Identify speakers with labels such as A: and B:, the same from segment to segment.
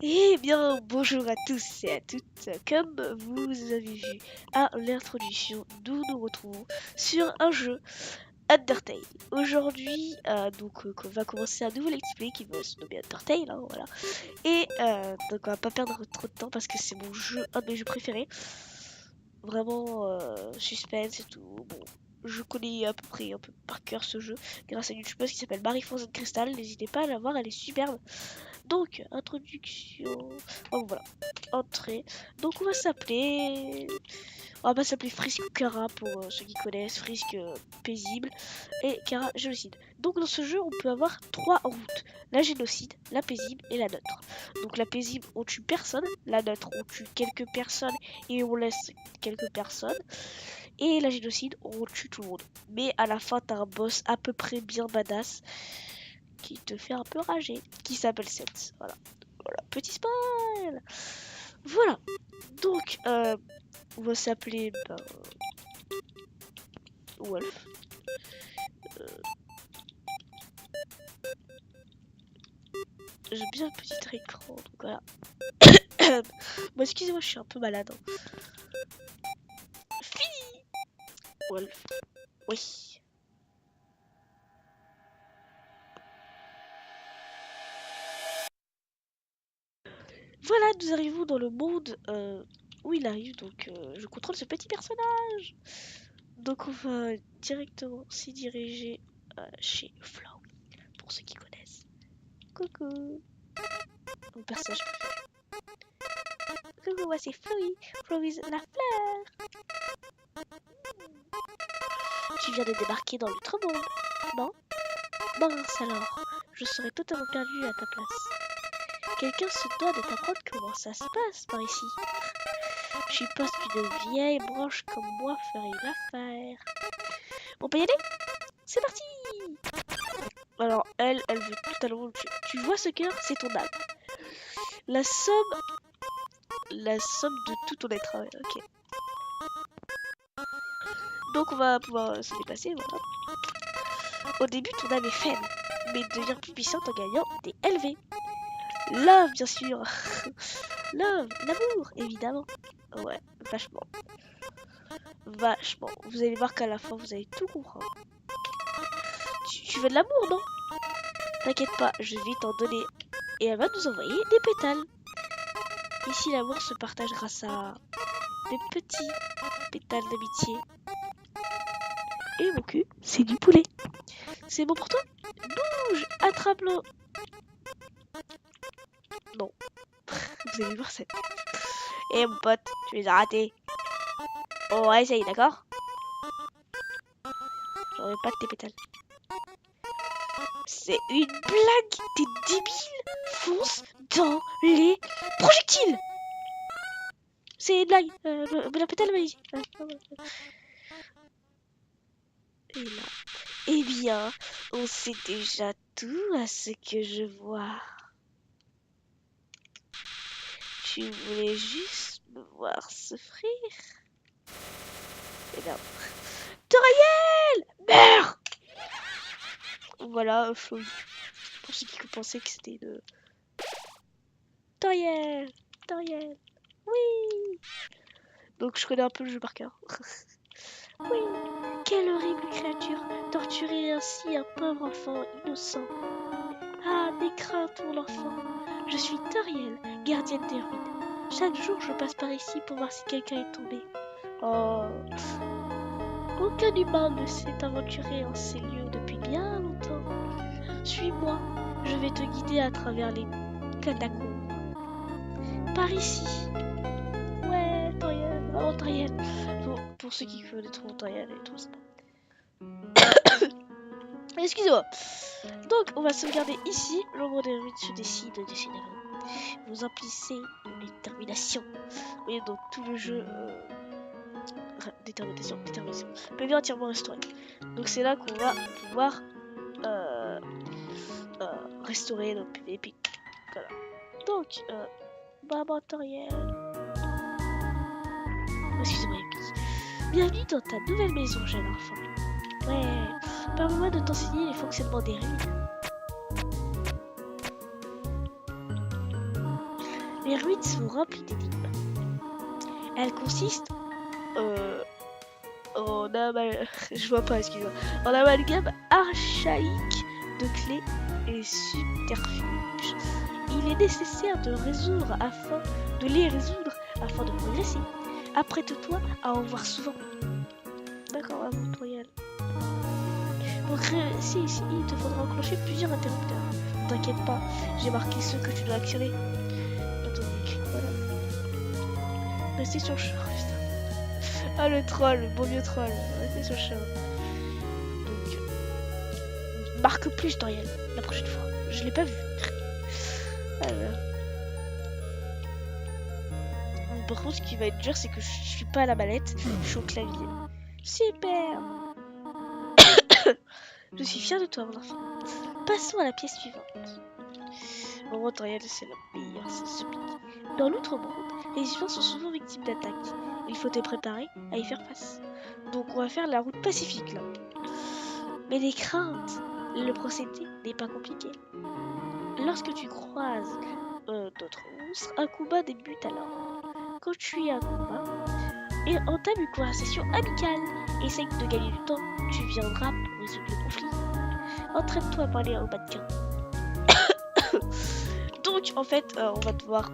A: Eh bien, bonjour à tous et à toutes. Comme vous avez vu à l'introduction, nous nous retrouvons sur un jeu Undertale. Aujourd'hui, on va commencer un nouveau let's play qui va se nommer Undertale, hein, voilà. Et donc on va pas perdre trop de temps parce que c'est mon jeu, un de mes jeux préférés. Vraiment suspense et tout. Bon, je connais à peu près un peu par cœur ce jeu grâce à une youtubeuse qui s'appelle Marie Frozen Crystal. N'hésitez pas à la voir, elle est superbe. Donc, introduction. Oh, voilà. Entrée. Donc, on va pas s'appeler Frisk ou Kara pour ceux qui connaissent. Frisk paisible et Kara génocide. Donc, dans ce jeu, on peut avoir trois routes: la génocide, la paisible et la neutre. Donc, la paisible, on tue personne. La neutre, on tue quelques personnes et on laisse quelques personnes. Et la génocide, on tue tout le monde. Mais à la fin, t'as un boss à peu près bien badass qui te fait un peu rager, qui s'appelle Seth. Voilà. Voilà, petit spoil. Voilà. Donc, on va s'appeler Wolf. J'aime bien le petit écran, donc voilà. Bon, excusez-moi, je suis un peu malade. Hein. Fini. Wolf. Oui. Voilà, nous arrivons dans le monde où il arrive, donc je contrôle ce petit personnage. Donc on va directement s'y diriger chez Flow, pour ceux qui connaissent. Coucou. Mon personnage préféré. Coucou, moi c'est Flowey. Flowey la fleur. Tu viens de débarquer dans l'autre monde, non? Mince alors, je serais totalement perdu à ta place. Quelqu'un se doit de t'apprendre comment ça se passe par ici. Je suppose qu'une vieille branche comme moi ferait l'affaire. On peut y aller? C'est parti! Alors elle veut totalement le tuer. Tu vois ce cœur? C'est ton âme. La somme de tout ton être. Ok. Donc on va pouvoir se déplacer, voilà. Au début, ton âme est faible, mais devient plus puissante en gagnant des LV. Love, bien sûr. Love, l'amour, évidemment. Ouais, vachement. Vachement. Vous allez voir qu'à la fin, vous allez tout comprendre. Tu veux de l'amour, non? T'inquiète pas, je vais t'en donner. Et elle va nous envoyer des pétales. Ici, l'amour se partage grâce à des petits pétales d'amitié. Et mon cul, c'est du poulet. C'est bon pour toi? Bouge, attrape-le. Non. Vous allez voir ça. Eh mon pote, tu les as ratés. On va essayer, d'accord? J'aurais pas de tes pétales. C'est une blague. T'es débile. Fonce dans les projectiles. C'est une blague. La pétale m'a dit. Et là. Eh bien, on sait déjà tout à ce que je vois. Tu voulais juste me voir souffrir. Et là. Toriel! Meurs! Voilà, Floyd. Pour ceux qui pensaient que c'était de... Toriel! Toriel! Oui! Donc je connais un peu le jeu par cœur. Oui! Quelle horrible créature! Torturer ainsi un pauvre enfant innocent. Ah, n'aie crainte, mon enfant. Je suis Toriel, gardienne des ruines. Chaque jour, je passe par ici pour voir si quelqu'un est tombé. Oh... Aucun humain ne s'est aventuré en ces lieux depuis bien longtemps. Suis-moi, je vais te guider à travers les catacombes. Par ici. Ouais, Toriel, vraiment Toriel. Pour ceux qui connaissent Toriel et tout ça. Excusez-moi. Donc, on va sauvegarder ici. L'ombre des ruines se décide décidément. Vous impliquez une détermination. Vous voyez, donc tout le jeu... détermination. PV entièrement restauré. Donc c'est là qu'on va pouvoir restaurer notre PVP. Voilà. Donc, maman Toriel. Excusez-moi, Yuki. Bienvenue dans ta nouvelle maison, jeune enfant. Ouais, permets-moi de t'enseigner les fonctionnements des ruines. Les ruines sont remplies d'énigmes. Elles consistent je vois pas, excuse-moi. En amalgame archaïque de clés et subterfuges. Il est nécessaire de les résoudre afin de progresser. Apprête-toi à en voir souvent. D'accord, bon, Toyal. Pour réussir ici, il te faudra enclencher plusieurs interrupteurs. Ne t'inquiète pas, j'ai marqué ceux que tu dois actionner. Attends, voilà. Restez sur le chemin. Ah, le troll, le bon vieux troll. Restez sur le chemin. Donc, marque plus, Toriel, la prochaine fois. Je l'ai pas vu. Voilà. Par contre, ce qui va être dur, c'est que je suis pas à la mallette, je suis au clavier. Super. Je suis fière de toi, mon enfant. Passons à la pièce suivante. Bon, Toriel, c'est la meilleure, c'est ce pic. Dans l'outre-monde, les humains sont souvent victimes d'attaques. Il faut te préparer à y faire face. Donc, on va faire la route pacifique, là. Mais les craintes, le procédé n'est pas compliqué. Lorsque tu croises d'autres monstres, un combat débute alors. Quand tu es un combat, et entame une conversation amicale. Essaye de gagner du temps, tu viendras pour résoudre le conflit. Entraîne-toi à parler au mannequin. Donc, en fait, on va devoir...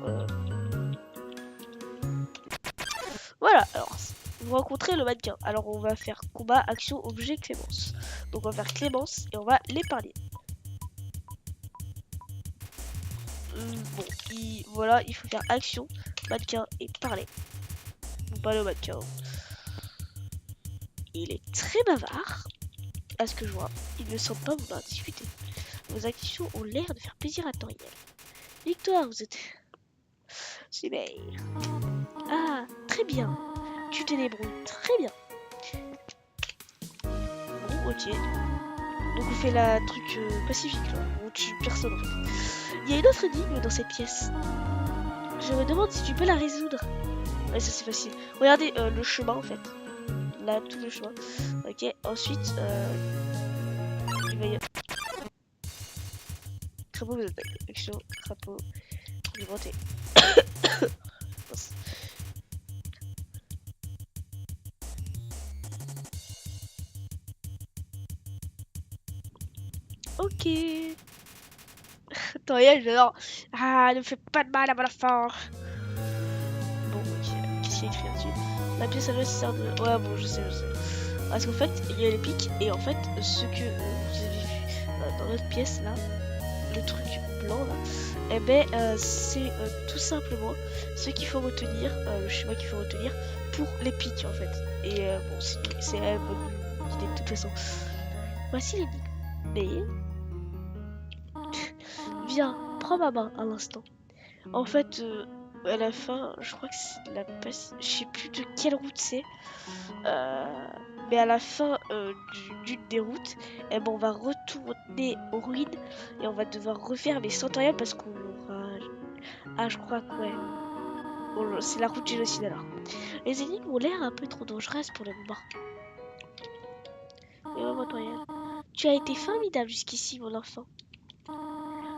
A: Voilà, alors, vous rencontrez le mannequin. Alors, on va faire combat, action, objet, Clémence. Donc, on va faire Clémence et on va l'épargner. Bon, voilà, il faut faire action, mannequin et parler. Vous parlez au mannequin. Il est très bavard, à ce que je vois. Il ne semble pas vouloir discuter. Vos actions ont l'air de faire plaisir à Toriel. Victoire, vous êtes... Super. Ah, très bien. Tu te débrouilles très bien. Bon, ok. Donc on fait la truc pacifique là. On tue personne en fait. Il y a une autre énigme dans cette pièce. Je me demande si tu peux la résoudre. Ouais, ça c'est facile. Regardez le chemin en fait. Là, tout le chemin. Ok, ensuite... il va y avoir... Crapaud, vous êtes... Action, crapaud, alimenter. Ok. Toriel, j'adore. Ah, ne fais pas de mal à mon enfant. Bon, ok. Qu'est-ce qu'il y a écrit là-dessus? La pièce à l'ouest sert de... Ouais, bon, je sais. Parce qu'en fait, il y a les pics. Et en fait, ce que vous avez vu dans notre pièce, là, le truc blanc, là, eh ben, c'est tout simplement ce qu'il faut retenir, le schéma qu'il faut retenir pour les pics, en fait. Et bon, c'est la bonne idée de toute façon. Voici l'énigme. Mais... Viens, prends ma main un instant. En fait, à la fin, je crois que c'est la passe... Je sais plus de quelle route c'est. Mais à la fin d'une des routes, eh ben, on va retourner aux ruines et on va devoir refaire les centurions parce qu'on aura... Ah, je crois que ouais. Bon, c'est la route génocide alors. Les énigmes ont l'air un peu trop dangereuses pour le moment. Mais ouais, Toriel, tu as été formidable jusqu'ici, mon enfant.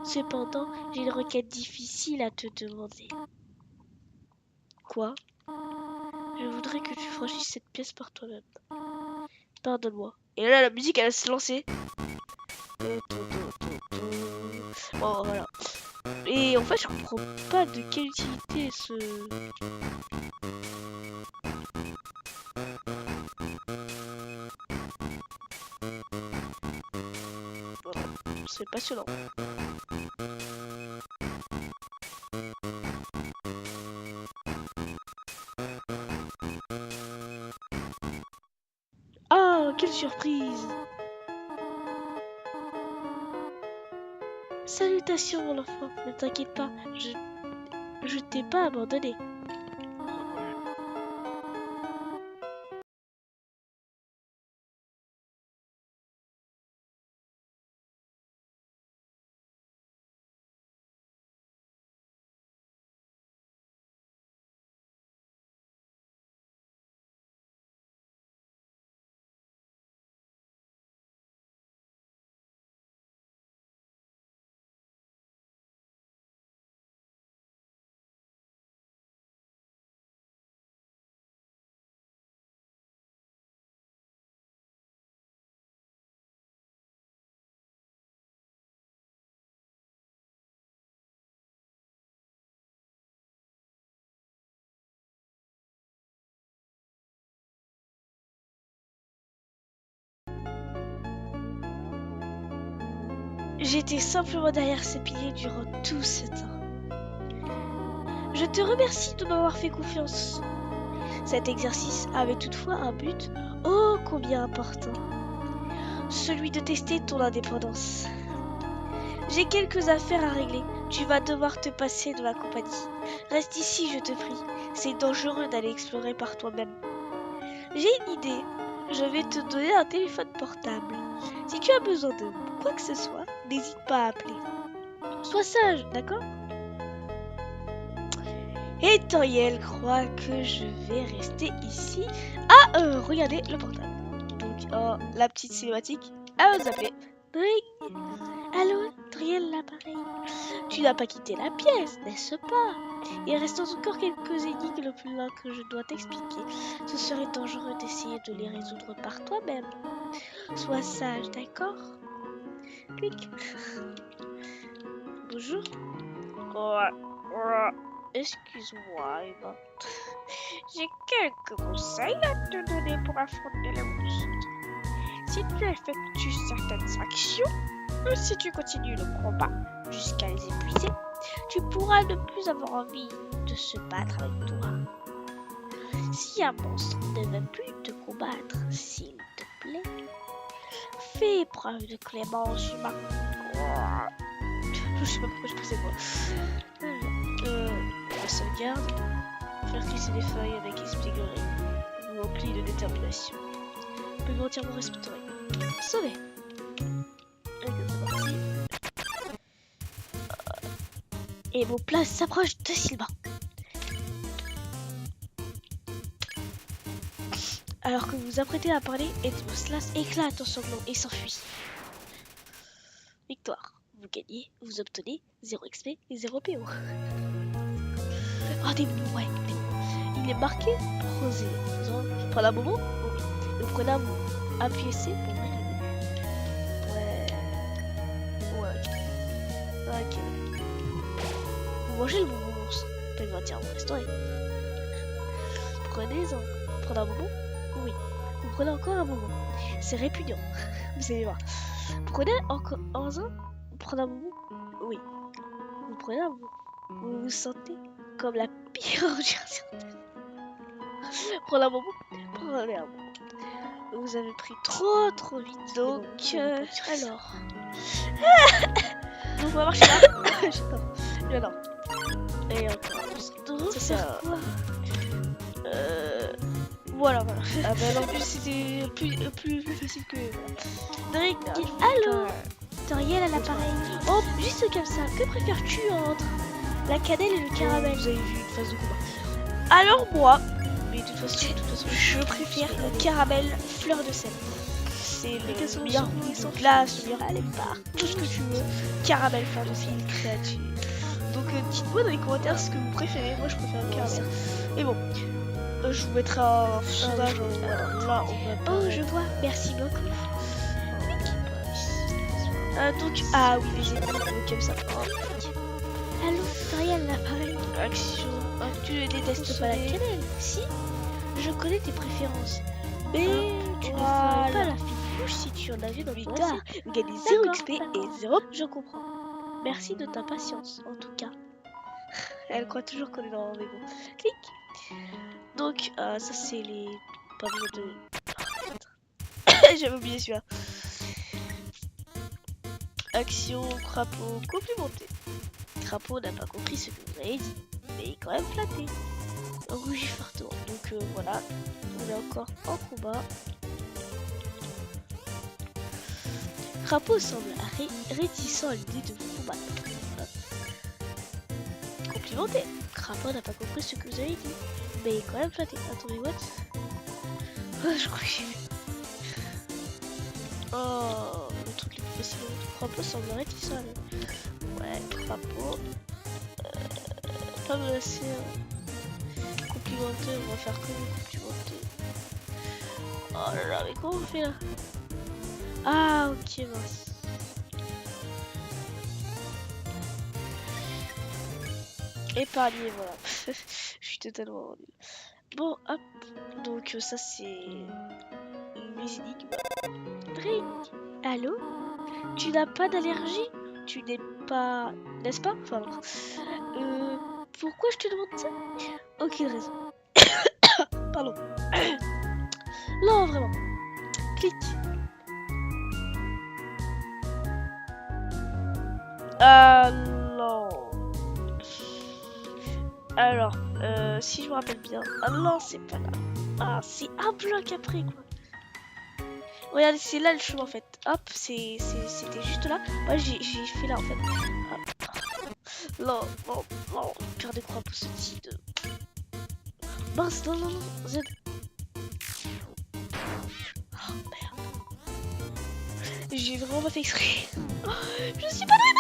A: Cependant, j'ai une requête difficile à te demander. Quoi? Je voudrais que tu franchisses cette pièce par toi-même. Pardonne-moi. Et là, la musique, elle va se lancer. Bon, voilà. Et en fait, je comprends pas de quelle utilité ce... Voilà. C'est passionnant. Ah, quelle surprise! Salutations, mon enfant. Ne t'inquiète pas, je t'ai pas abandonné. J'étais simplement derrière ces piliers durant tout ce temps. Je te remercie de m'avoir fait confiance. Cet exercice avait toutefois un but ô combien important. Celui de tester ton indépendance. J'ai quelques affaires à régler. Tu vas devoir te passer de ma compagnie. Reste ici, je te prie. C'est dangereux d'aller explorer par toi-même. J'ai une idée. Je vais te donner un téléphone portable. Si tu as besoin de quoi que ce soit, n'hésite pas à appeler. Sois sage, d'accord? Et Toriel croit que je vais rester ici. Ah, regardez le portable. Donc, la petite cinématique. Elle va nous appeler. Ring. Allô, Toriel, l'appareil. Tu n'as pas quitté la pièce, n'est-ce pas? Il reste encore quelques énigmes plus loin que je dois t'expliquer. Ce serait dangereux d'essayer de les résoudre par toi-même. Sois sage, d'accord? Clic. Bonjour. Excuse-moi, Eva. J'ai quelques conseils à te donner pour affronter les monstres. Si tu effectues certaines actions, ou si tu continues le combat jusqu'à les épuiser, tu pourras ne plus avoir envie de se battre avec toi. Si un monstre ne veut plus te combattre, s'il te plaît, fais preuve de clémence humaine. Je sais pas pourquoi je fais ça. La sauvegarde. Faire glisser des feuilles avec esprit vous remplit de détermination. Peut entièrement restaurer. Sauvé. Ok, c'est parti. Et vos places s'approchent de Sylvain. Alors que vous vous apprêtez à parler, Edmos éclate en sanglots et s'enfuit. Victoire. Vous gagnez, vous obtenez 0 XP et 0 PO. Ah, des mots, ouais, des mots. Il est marqué Rosé. Prenez un moment. Oui. Le prenez un moment. Appuyez C pour ouvrir le menu. Ouais. Ok. Vous mangez le bonbon monstre. Vous pouvez entièrement restaurer. Prenez-en. Prenez un moment. Oui. Vous prenez encore un moment. C'est répugnant. Vous allez voir. Prenez encore un. Prenez un moment. Oui. Vous prenez un moment. Vous vous sentez comme la pire ordure sur terre. Prenez un moment. Prenez un moment. Vous avez pris trop vite. Donc, alors. Donc, on va marcher là. Je sais pas. Et alors. Et encore. Ça sert quoi? Voilà. Ah bah alors, c'était plus facile que. Drake, allô? Toriel à l'appareil. Oh, juste comme ça. Que préfères-tu entre la cannelle et le caramel? Vous avez vu une phase de combat. Alors moi, mais de toute façon, je préfère le caramel fleur de sel. C'est le meilleur glace, le meilleur part, tout ce que tu veux. Caramel fleur de sel, créative. Donc dites-moi dans les commentaires ce que vous préférez. Moi je préfère le caramel. Et bon, je vous mettrai un sondage. Là, on va. Oh, je vois. Merci beaucoup. Donc, ah oui, les ennemis comme ça. Oh. Allô, Toriel, l'appareil. Action. Tu ne détestes pas la cannelle? Si, je connais tes préférences. Mais tu ne ferais pas la fine bouche si tu en avais dans ton assiette. Vous gagnez 0 XP et 0. Je comprends. Merci de ta patience, en tout cas. Elle croit toujours qu'on est dans le rendez-vous. Clic. Donc, ça c'est les... Pas besoin de... J'avais oublié celui-là. Action, crapaud, complimenté. Crapaud n'a pas compris ce que vous avez dit, mais il est quand même flatté. Rougi fardeau. Donc voilà, on est encore en combat. Crapaud semble réticent à l'idée de vous combattre. Complimenté. Crapaud n'a pas compris ce que vous avez dit, mais il est quand même flatté. Attendez, what? Oh, je crois que j'ai vu. Oh, le truc le plus facile. Crapaud semble réticent. Ouais, crapaud. Pas menacé. Complimenté, on va faire comme complimenté. Oh là là, mais comment on fait là? Ah, ok, mince. Épargné, voilà. Je suis totalement rendu. Bon, hop. Donc, ça, c'est les énigmes. Drink. Allô? Tu n'as pas d'allergie? Tu n'es pas... N'est-ce pas? Enfin, pourquoi je te demande ça? Aucune raison. Pardon. Non, vraiment. Clique. Non. Alors, si je me rappelle bien... Ah non, c'est pas là. Ah, c'est un bloc après, quoi. Regardez, c'est là le chemin, en fait. Hop, c'était juste là. Moi, j'ai fait là, en fait. Hop. Non, non, non. Cœur de croix pour ce type de... Mince, non, non, non. Z. Oh, merde. J'ai vraiment pas fait exprès. Oh, je suis pas douée.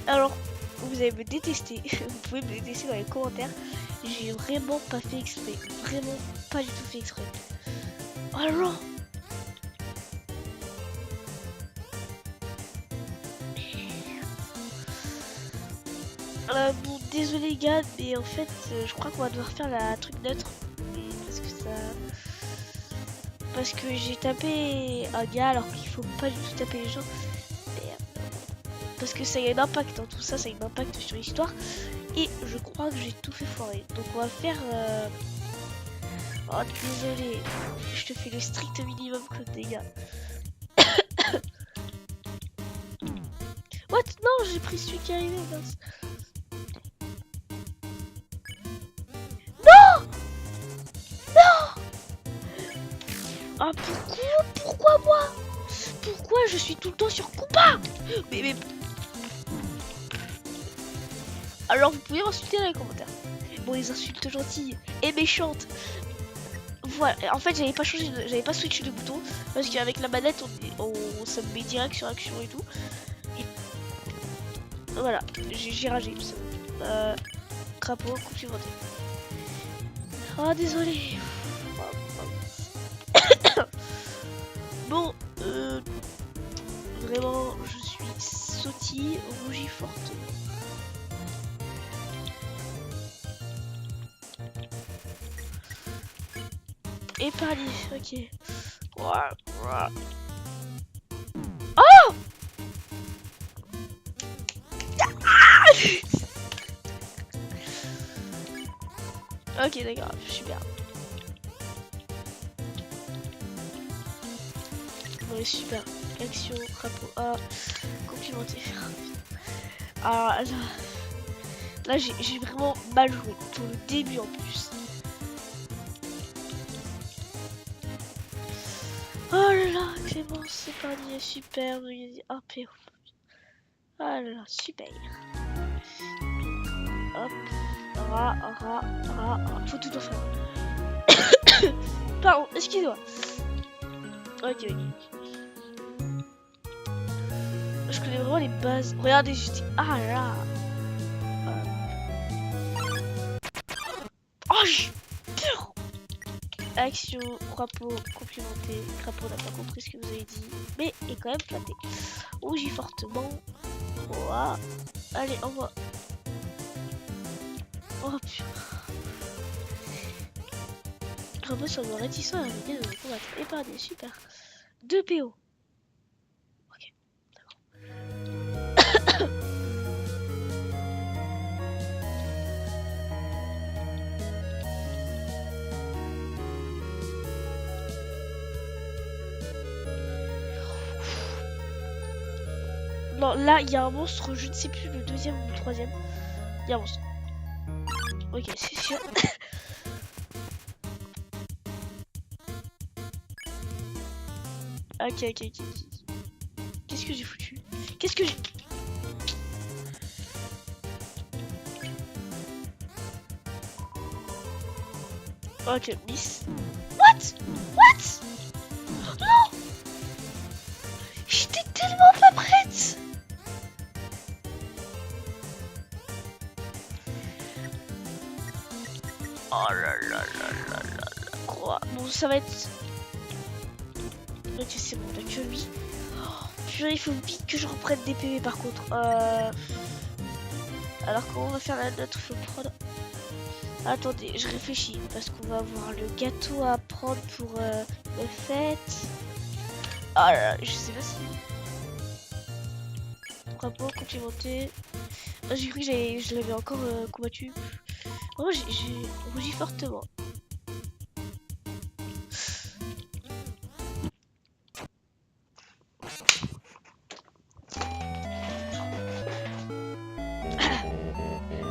A: Alors, vous allez me détester. Vous pouvez me détester dans les commentaires. J'ai vraiment pas fait exprès. Vraiment pas du tout fait exprès. Oh non. Bon, désolé les gars, mais en fait, je crois qu'on va devoir faire la truc neutre. Parce que ça... Parce que j'ai tapé un gars alors qu'il faut pas du tout taper les gens. Parce que ça a un impact, tout ça, ça a un impact sur l'histoire. Et je crois que j'ai tout fait foirer. Donc on va faire... Oh désolé, je te fais le strict minimum comme dégâts. What? Non, j'ai pris celui qui est arrivé. Mince. Non! Non! Ah pourquoi moi? Pourquoi je suis tout le temps sur Koopa? Mais... Alors vous pouvez m'insulter dans les commentaires. Bon, les insultes gentilles et méchantes. Voilà, en fait j'avais pas changé, j'avais pas switché de bouton parce qu'avec la manette ça me met direct sur action et tout. Et voilà, j'ai ragé. Crapaud complimenté. Oh désolé. Bon, vraiment je suis sautille, rougie forte. Épargné, ok. Oh! Ok, d'accord, super. Ouais, super. Action, crapaud A, complimenté. Alors là j'ai vraiment mal joué pour le début en plus. Oh là là, Clémence, épargné, super, ah PO. Oh là là, super. Hop, faut tout en faire. Pardon, excusez-moi. Ok. Je connais vraiment les bases. Regardez, je dis, ah là. Oh, Action, crapaud, complimenté. Crapaud n'a pas compris ce que vous avez dit, mais est quand même flatté. Rougit fortement. Voilà. Allez, envoie. Oh putain. Crapaud semble réticent à l'idée de me combattre. Épargné, super. 2 PO. Ok, d'accord. Non, là, il y a un monstre, je ne sais plus le deuxième ou le troisième. Il y a un monstre. Ok, c'est sûr. Ok. Qu'est-ce que j'ai foutu? Qu'est-ce que j'ai... Ok, miss. What? Non! J'étais tellement pas prête! Oh là là. Quoi? Bon, ça va être... Ok, c'est bon, t'as que lui. Oh, purée, il faut vite que je reprenne des PV par contre. Alors comment on va faire la note? Faut prendre... Attendez, je réfléchis. Parce qu'on va avoir le gâteau à prendre pour le fête. Ah là là, je sais pas si... frappant, complimenté. Ah, j'ai cru que je l'avais encore combattu. Vraiment, j'ai rougi fortement.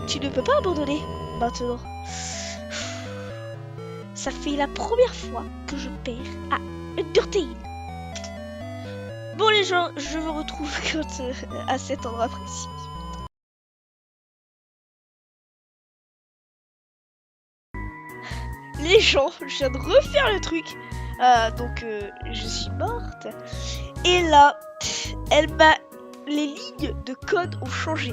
A: Tu ne peux pas abandonner maintenant. Ça fait la première fois que je perds à Undertale. Bon les gens, je vous retrouve à cet endroit précis. Les gens, je viens de refaire le truc. Donc je suis morte. Et là, elle m'a... Les lignes de code ont changé.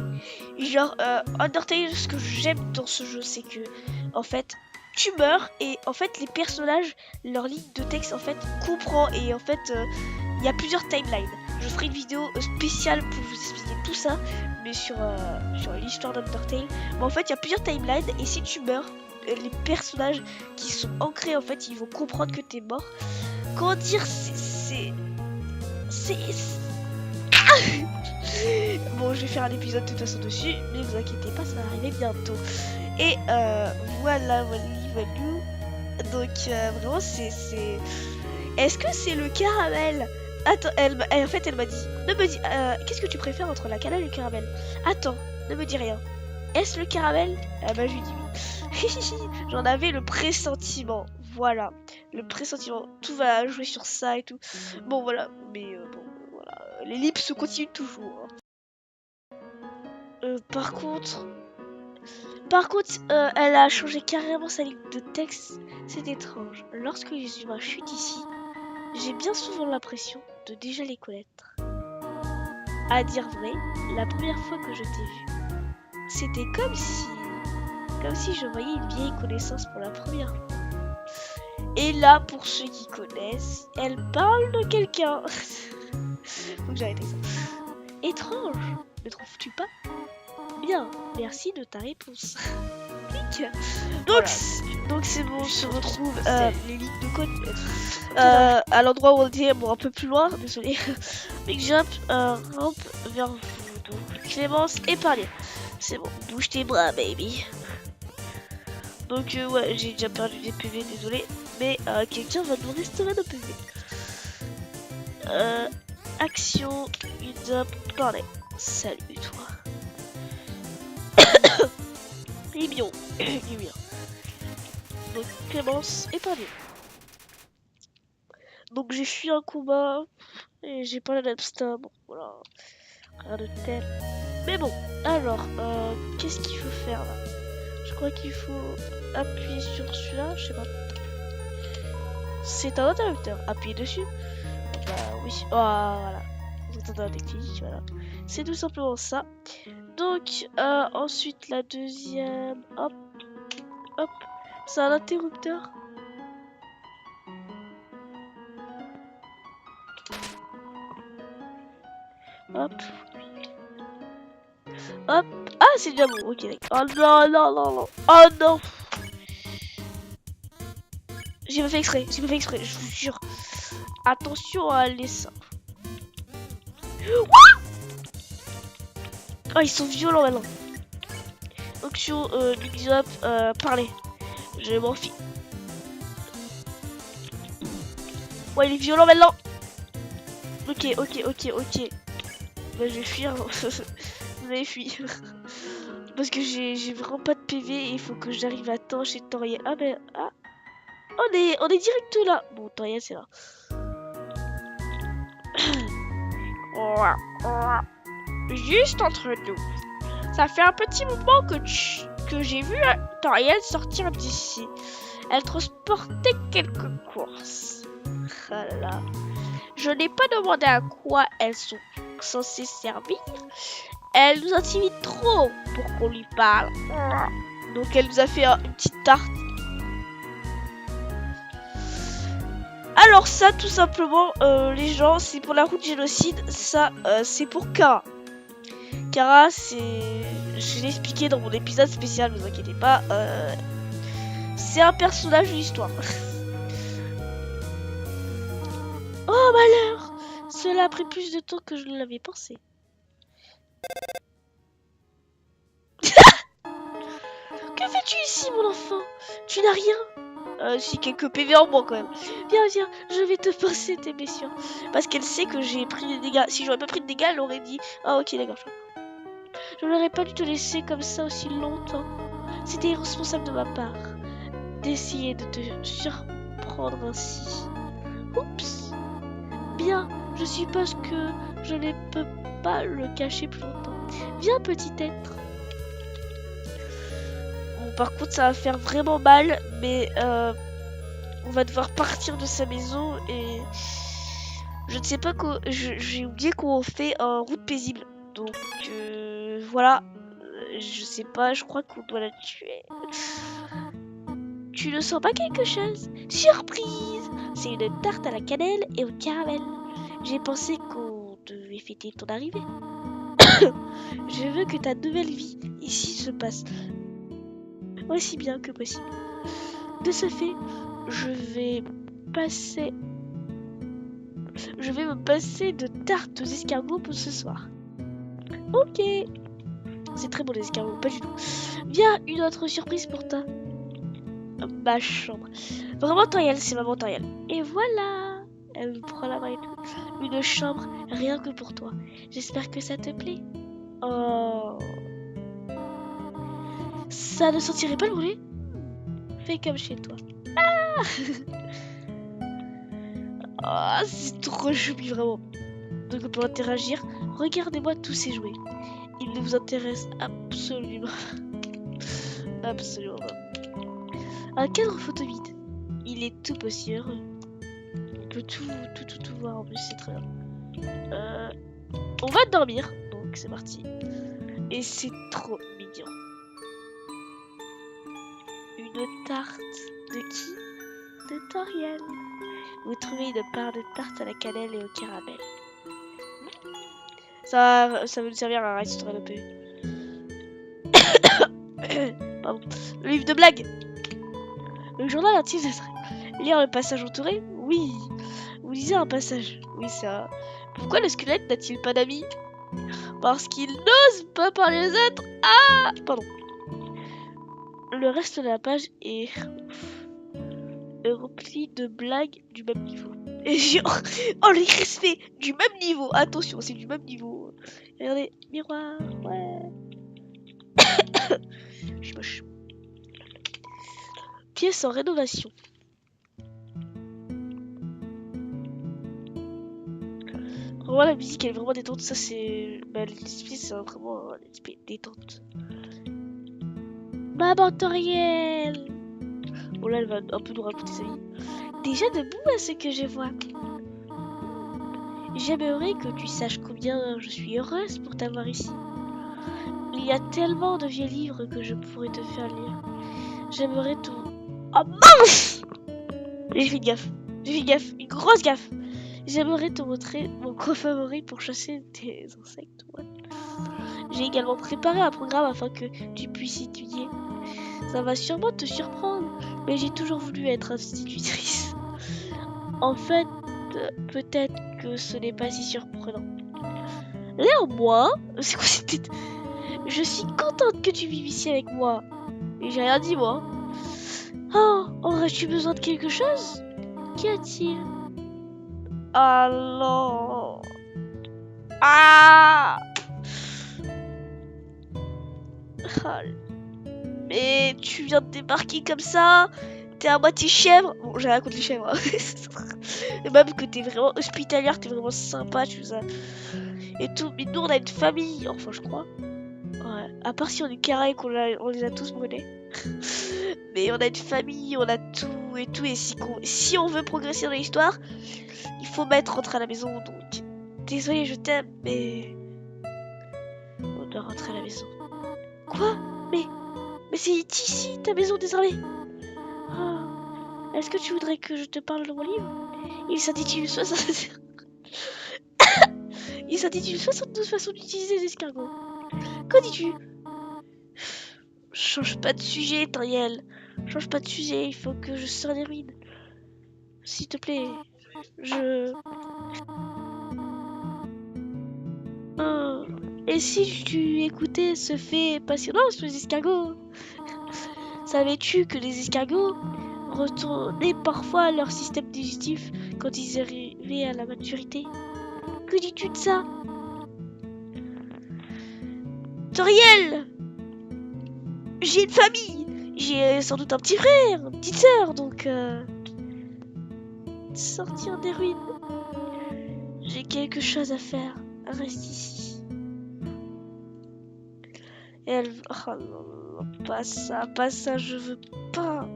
A: Genre, Undertale, ce que j'aime dans ce jeu, c'est que, en fait, tu meurs et en fait, les personnages, leur ligne de texte, en fait, comprend. Et en fait, il y a plusieurs timelines. Je ferai une vidéo spéciale pour vous expliquer tout ça, mais sur l'histoire d'Undertale. Mais en fait, il y a plusieurs timelines et si tu meurs, les personnages qui sont ancrés, en fait, ils vont comprendre que t'es mort. Comment dire, c'est... Bon, je vais faire un épisode de toute façon dessus, mais vous inquiétez pas, ça va arriver bientôt. Et voilà. Donc vraiment, c'est... Est-ce que c'est le caramel? Attends, en fait, elle m'a dit... Ne me dis... qu'est-ce que tu préfères entre la cannelle et le caramel? Attends, ne me dis rien. Est-ce le caramel? Ah bah, je lui dis oui. J'en avais le pressentiment. Voilà, le pressentiment. Tout va jouer sur ça et tout. Bon, voilà. Mais bon, voilà. L'ellipse continue toujours. Par contre, elle a changé carrément sa ligne de texte. C'est étrange. Lorsque les humains chutent ici, j'ai bien souvent l'impression de déjà les connaître. À dire vrai, la première fois que je t'ai vu, c'était comme si je voyais une vieille connaissance pour la première fois. Et là, pour ceux qui connaissent, elle parle de quelqu'un. Faut que j'arrête avec ça. Étrange, ne trouves-tu pas? Bien, merci de ta réponse. Donc c'est bon, on se retrouve les lignes de code à l'endroit où on était, bon, un peu plus loin, désolé. Big Jump rampe vers vous. Donc Clémence et parler. C'est bon, bouge tes bras, baby. Donc ouais, j'ai déjà perdu des PV, désolé. Mais quelqu'un va nous restaurer nos PV. Action, Jump, parler. Salut toi. Il est bien. Donc Clémence et parler. Donc j'ai fui un combat et j'ai pas l'Amstar. Bon voilà, rien de tel. Mais bon, alors qu'est-ce qu'il faut faire là? Je crois qu'il faut appuyer sur celui-là, je sais pas. C'est un interrupteur, appuyez dessus. Bah oui, oh, voilà. Vous entendez un déclic, voilà. C'est tout simplement ça. Donc ensuite la deuxième, hop, c'est un interrupteur. Hop. Ah, c'est déjà bon, ok, d'accord. Oh non. Oh non. J'ai pas fait exprès, je vous jure. Attention à les seins. Oh, ils sont violents maintenant. Action, Big Up, parler. Je m'en fiche. Ouais, il est violent maintenant. Ok. Bah, je vais fuir. Vous avez fui. Parce que j'ai vraiment pas de PV et il faut que j'arrive à temps chez Toriel. Ah, ben, ah. On est direct là. Bon, Toriel, c'est là. Juste entre nous. Ça fait un petit moment que j'ai vu Toriel sortir d'ici. Elle transportait quelques courses. Ah là là. Je n'ai pas demandé à quoi elles sont censées servir. Elle nous intimide trop pour qu'on lui parle. Donc elle nous a fait une petite tarte. Alors ça, tout simplement, les gens, c'est pour la route génocide. Ça, c'est pour Kara. Kara, c'est... Je l'ai expliqué dans mon épisode spécial, ne vous inquiétez pas. C'est un personnage de l'histoire. Oh malheur! Cela a pris plus de temps que je ne l'avais pensé. Que fais-tu ici, mon enfant? Tu n'as rien? Si, quelques PV en moins quand même. Viens, viens, je vais te passer tes blessures. Parce qu'elle sait que j'ai pris des dégâts. Si j'aurais pas pris de dégâts, elle aurait dit ah, ok, d'accord. Je n'aurais pas dû te laisser comme ça aussi longtemps. C'était irresponsable de ma part d'essayer de te surprendre ainsi. Oups. Bien, je suppose que je ne peux pas le cacher plus longtemps. Viens, petit être. Bon, par contre, ça va faire vraiment mal, mais on va devoir partir de sa maison et je ne sais pas quoi. J'ai oublié qu'on fait en route paisible. Donc voilà. Je sais pas, je crois qu'on doit la tuer. Tu ne sens pas quelque chose? Surprise! C'est une tarte à la cannelle et au caramel. J'ai pensé qu'on devait fêter ton arrivée. Je veux que ta nouvelle vie ici se passe aussi bien que possible. De ce fait, je vais me passer de tarte aux escargots pour ce soir. Ok. C'est très bon les escargots, pas du tout. Viens, une autre surprise pour toi. Ma chambre. Vraiment Toriel, c'est maman Toriel. Et voilà. Elle me prend la main et tout. Une chambre rien que pour toi. J'espère que ça te plaît. Oh. Ça ne sentirait pas le brûler? Fais comme chez toi. Ah. Ah, c'est trop choupi vraiment. Donc on peut interagir. Regardez-moi tous ces jouets. Ils ne vous intéressent absolument. Absolument pas. Un cadre photo vide. Il est tout aussi heureux. On peut tout voir en plus, c'est très bien. On va dormir, donc c'est parti. Et c'est trop mignon. Une tarte de qui? De Toriel. Vous trouvez une part de tarte à la cannelle et au caramel. Ça va nous servir à un restaurant de paix. Pardon. Le livre de blagues. Le journal intime de lire le passage entouré? Oui. Vous lisez un passage. Oui, ça. Pourquoi le squelette n'a-t-il pas d'amis? Parce qu'il n'ose pas parler aux autres. Ah, pardon. Le reste de la page est rempli de blagues du même niveau. Et oh, les respect du même niveau. Attention, c'est du même niveau. Regardez, miroir, ouais. Je suis moche. Pièce en rénovation. Vraiment, la musique elle est vraiment détente. Ça, c'est. Bah, l'esprit, c'est vraiment l'esprit détente. Maman Toriel! Bon, là, elle va un peu nous raconter sa vie. Déjà debout à ce que je vois. J'aimerais que tu saches combien je suis heureuse pour t'avoir ici. Il y a tellement de vieux livres que je pourrais te faire lire. J'aimerais tout. Oh mince! J'ai fait gaffe. J'ai fait gaffe. Une grosse gaffe. J'aimerais te montrer mon coin favori pour chasser des insectes. Ouais. J'ai également préparé un programme afin que tu puisses étudier. Ça va sûrement te surprendre, mais j'ai toujours voulu être institutrice. En fait, peut-être que ce n'est pas si surprenant. Néanmoins, c'est quoi cette tête? Je suis contente que tu vives ici avec moi. Mais j'ai rien dit, moi. Oh, aurais-tu besoin de quelque chose? Qu'y a-t-il? Alors... Ah! Mais tu viens de débarquer comme ça? T'es à moitié chèvre? Bon, j'ai rien contre les chèvres. Et même que t'es vraiment hospitalière, t'es vraiment sympa, tu vois. Et tout. Mais nous, on a une famille. Enfin, je crois. Ouais. À part si on est carré, on les a tous brûlés. Mais on a une famille, on a tout et tout. Et si on veut progresser dans l'histoire, il faut rentrer à la maison. Donc, désolé, je t'aime, mais on doit rentrer à la maison. Quoi? Mais c'est ici ta maison désormais. Oh. Est-ce que tu voudrais que je te parle de mon livre? Il s'intitule 72 façons d'utiliser les escargots. Qu'en dis-tu? Change pas de sujet, Toriel. Change pas de sujet, il faut que je sors des ruines. S'il te plaît, je... Et si tu écoutais ce fait passionnant sur les escargots? Savais-tu que les escargots retournaient parfois leur système digestif quand ils arrivaient à la maturité? Que dis-tu de ça? Toriel! J'ai une famille! J'ai sans doute un petit frère, une petite sœur, donc sortir des ruines. J'ai quelque chose à faire. Reste ici. Et elle... Oh non, pas ça, je veux pas.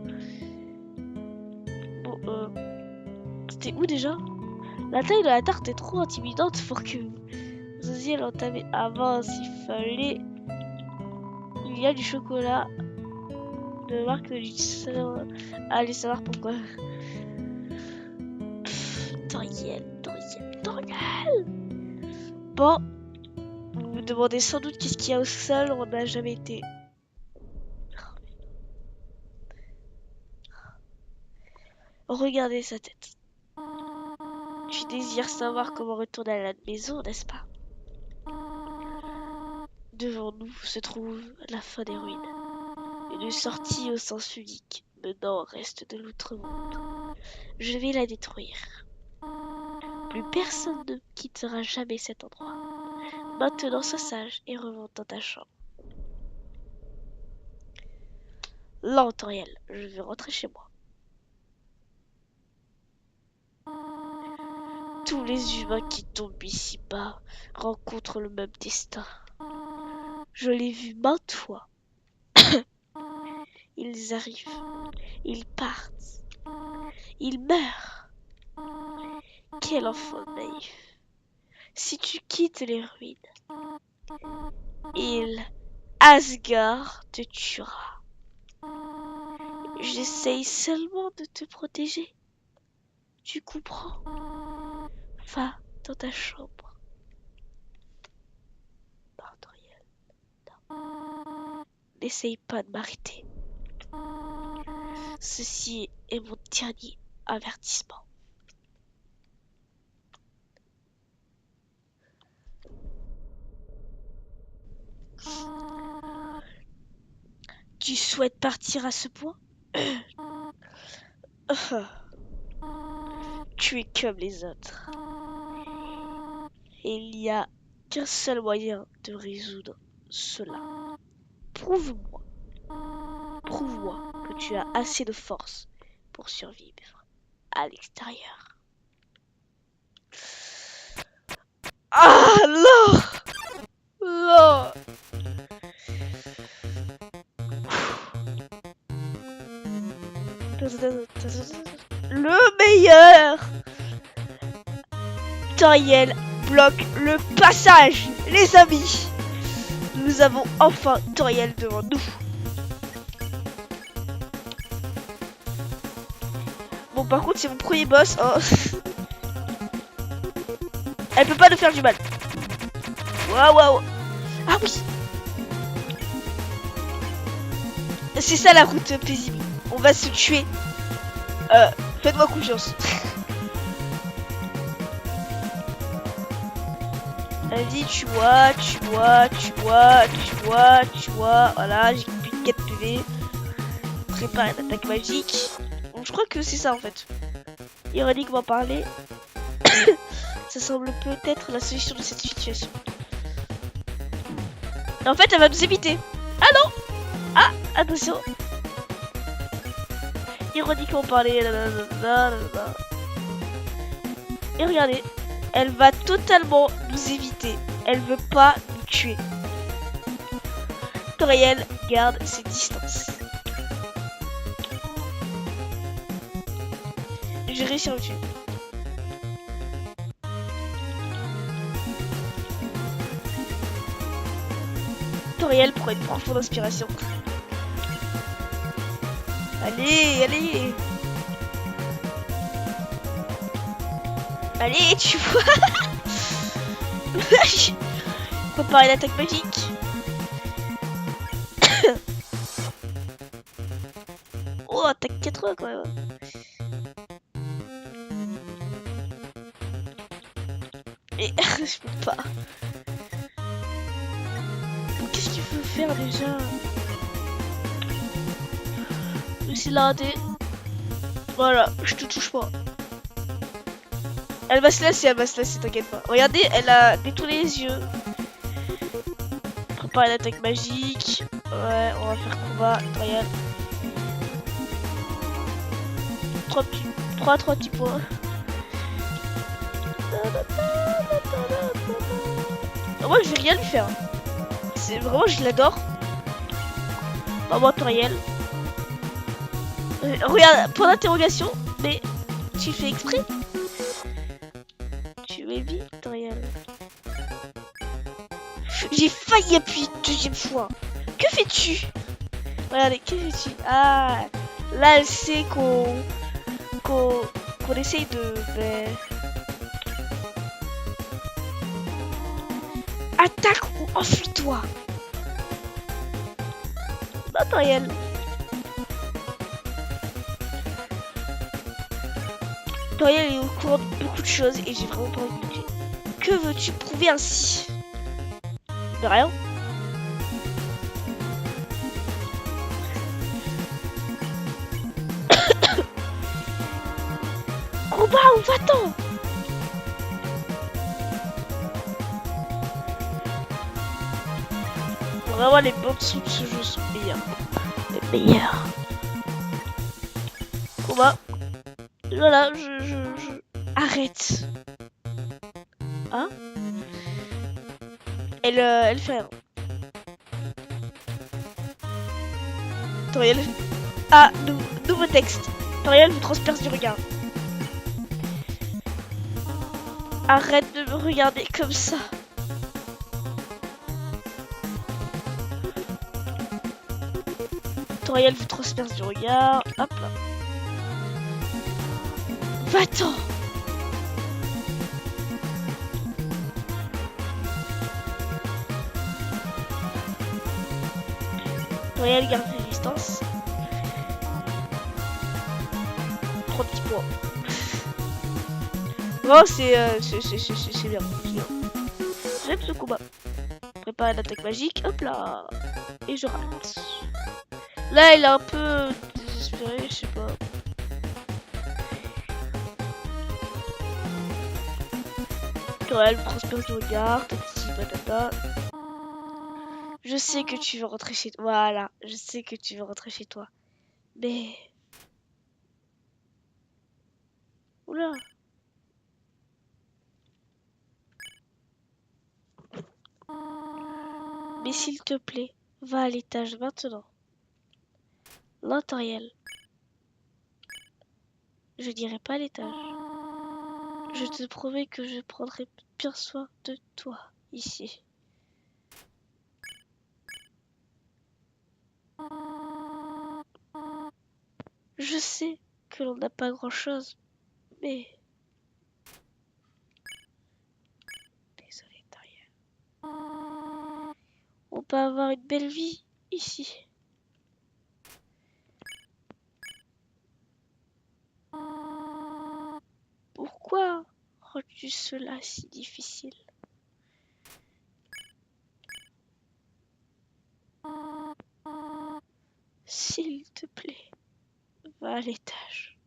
A: Bon, c'était où déjà? La taille de la tarte est trop intimidante pour que vous osiez l'entamer. Avant, s'il fallait... Il y a du chocolat de marque du salon. Allez savoir pourquoi. Toriel. Bon, vous vous demandez sans doute qu'est-ce qu'il y a au sol, on n'a jamais été. Regardez sa tête. Tu désires savoir comment retourner à la maison, n'est-ce pas? Devant nous se trouve la fin des ruines. Une sortie au sens unique, menant au reste de l'outre-monde. Je vais la détruire. Plus personne ne quittera jamais cet endroit. Maintenant, sois sage et remonte dans ta chambre. Là, Toriel, je vais rentrer chez moi. Tous les humains qui tombent ici-bas rencontrent le même destin. Je l'ai vu maintes fois. Ils arrivent, ils partent, ils meurent. Quel enfant naïf. Si tu quittes les ruines, Asgard te tuera. J'essaye seulement de te protéger. Tu comprends? Va dans ta chambre. Non, Toriel, non. N'essaye pas de m'arrêter. Ceci est mon dernier avertissement. Tu souhaites partir à ce point? Tu es comme les autres. Et il n'y a qu'un seul moyen de résoudre cela. Prouve-moi que tu as assez de force pour survivre à l'extérieur. Ah non! Non! Le meilleur! Toriel bloque le passage, les amis! Nous avons enfin Toriel devant nous. Bon, par contre, c'est mon premier boss. Oh. Elle peut pas nous faire du mal. Waouh! Ah oui! C'est ça la route paisible. On va se tuer. Faites-moi confiance. Vas-y, tu vois. Voilà, j'ai plus de 4 PV. Prépare une attaque magique. Bon, je crois que c'est ça en fait. Ironiquement parlé, ça semble peut-être la solution de cette situation. En fait, elle va nous éviter. Ah non! Ah, attention. Ironiquement parlé. Et regardez, elle va totalement nous éviter. Elle veut pas nous tuer. Toriel garde ses distances. J'ai réussi à le tuer. Toriel prend une profonde inspiration. Allez! Allez, tu vois. Préparer l'attaque magique. Oh, attaque 80 quand même. Et je peux pas. faire déjà? C'est l'indé. Voilà, je te touche pas. Elle va se lasser, t'inquiète pas. Regardez, elle a détourné les yeux. Prépare une attaque magique. Ouais, on va faire combat, tutoriel. 3 petits points. Moi, je vais rien lui faire. C'est vraiment, je l'adore. Maman tutoriel. Regarde, point d'interrogation, mais tu fais exprès? Tu es Victoriel. J'ai failli appuyer une deuxième fois. Que fais-tu? Regardez, que fais-tu? Ah, là elle sait qu'on essaye de... Ben... Attaque ou enfuis-toi. Matériel. Toriel est au courant de beaucoup de choses et j'ai vraiment pas envie de tuer. Que veux-tu prouver ainsi? De rien. Combat ou va-t'en? Vraiment les bandes son de ce jeu sont meilleures. Les meilleures. Combat. Voilà, je... Arrête. Hein? Elle fait rien. Toriel. Ah, nouveau texte. Toriel vous transperce du regard. Arrête de me regarder comme ça. Toriel vous transperce du regard. Hop là. Va-t'en. Toriel garde ses distances. 3 petits points. Oh, c'est bien. J'aime ce combat. Prépare l'attaque magique. Hop là. Et je rate. Là, il est un peu désespéré, je sais pas. Toriel transperce du regard. Petit patata. Je sais que tu veux rentrer chez toi. Voilà. Je sais que tu veux rentrer chez toi. Mais... Oula. Mais s'il te plaît, va à l'étage maintenant. Non, Toriel. Je dirai pas à l'étage. Je te promets que je prendrai bien soin de toi ici. Je sais que l'on n'a pas grand-chose, mais... Désolé, Toriel. On peut avoir une belle vie ici. Pourquoi rends-tu cela si difficile? S'il te plaît, va à l'étage.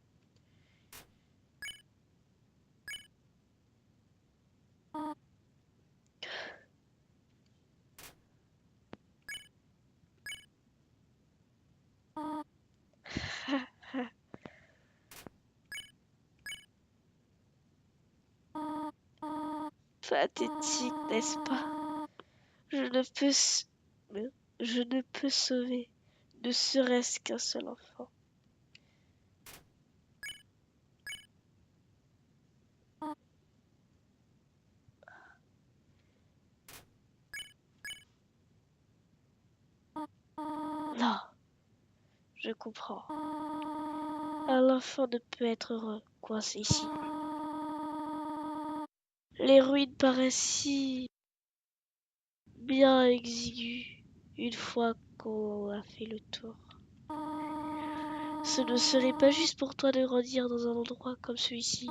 A: Pathétique, n'est-ce pas? Je ne peux sauver ne serait-ce qu'un seul enfant. Non, je comprends. Un enfant ne peut être heureux, coincé ici. Les ruines paraissent si bien exiguës une fois qu'on a fait le tour. Ce ne serait pas juste pour toi de grandir dans un endroit comme celui-ci.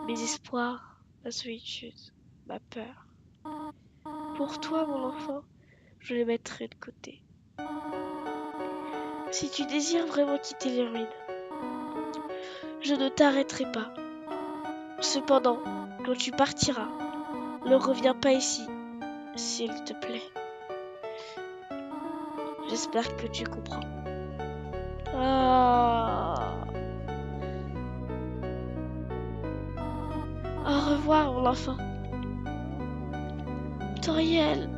A: Mes espoirs, ma solitude, ma peur. Pour toi, mon enfant, je les mettrai de côté. Si tu désires vraiment quitter les ruines, je ne t'arrêterai pas. Cependant, quand tu partiras, ne reviens pas ici, s'il te plaît. J'espère que tu comprends. Ah. Au revoir, mon enfant. Toriel.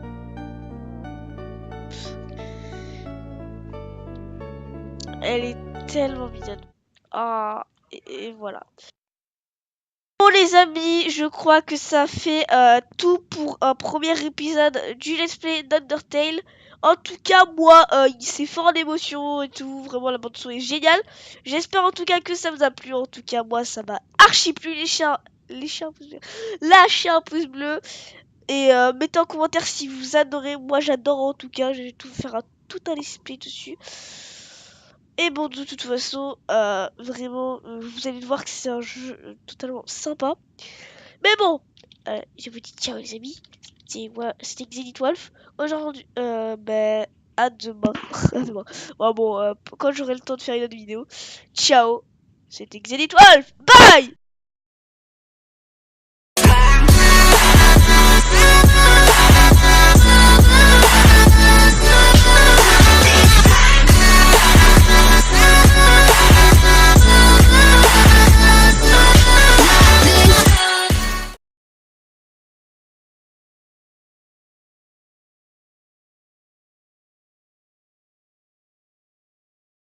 A: Elle est tellement mignonne. Ah, et voilà. Bon les amis, je crois que ça fait tout pour un premier épisode du Let's Play d'Undertale. En tout cas, moi, c'est fort en émotion et tout. Vraiment, la bande-son est géniale. J'espère en tout cas que ça vous a plu. En tout cas, moi, ça m'a archi plu. Lâchez un pouce bleu. Et mettez en commentaire si vous adorez. Moi, j'adore en tout cas. Je vais tout faire tout un Let's Play dessus. Et bon, de toute façon, vraiment, vous allez voir que c'est un jeu totalement sympa. Mais bon, je vous dis ciao les amis. C'était Xenith Aujourd'hui, à demain. À demain. Bon, quand j'aurai le temps de faire une autre vidéo. Ciao, c'était Xenith Bye!